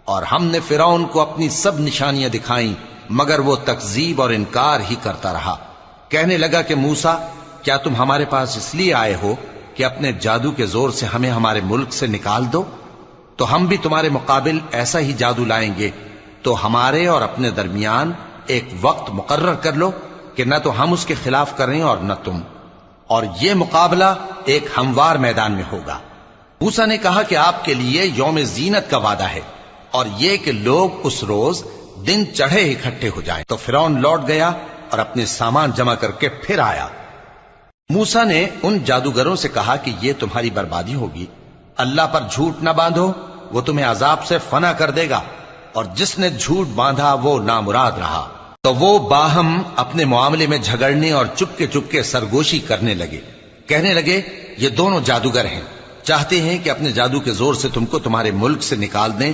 اور ہم نے فرعون کو اپنی سب نشانیاں دکھائیں مگر وہ تکذیب اور انکار ہی کرتا رہا۔ کہنے لگا کہ موسیٰ، کیا تم ہمارے پاس اس لیے آئے ہو کہ اپنے جادو کے زور سے ہمیں ہمارے ملک سے نکال دو؟ تو ہم بھی تمہارے مقابل ایسا ہی جادو لائیں گے، تو ہمارے اور اپنے درمیان ایک وقت مقرر کر لو کہ نہ تو ہم اس کے خلاف کریں اور نہ تم، اور یہ مقابلہ ایک ہموار میدان میں ہوگا۔ موسیٰ نے کہا کہ آپ کے لیے یوم زینت کا وعدہ ہے، اور یہ کہ لوگ اس روز دن چڑھے اکٹھے ہو جائیں۔ تو فرعون لوٹ گیا اور اپنے سامان جمع کر کے پھر آیا۔ موسیٰ نے ان جادوگروں سے کہا کہ یہ تمہاری بربادی ہوگی، اللہ پر جھوٹ نہ باندھو، وہ تمہیں عذاب سے فنا کر دے گا، اور جس نے جھوٹ باندھا وہ نامراد رہا۔ تو وہ باہم اپنے معاملے میں جھگڑنے اور چپکے سرگوشی کرنے لگے، کہنے لگے یہ دونوں جادوگر ہیں، چاہتے ہیں کہ اپنے جادو کے زور سے تم کو تمہارے ملک سے نکال دیں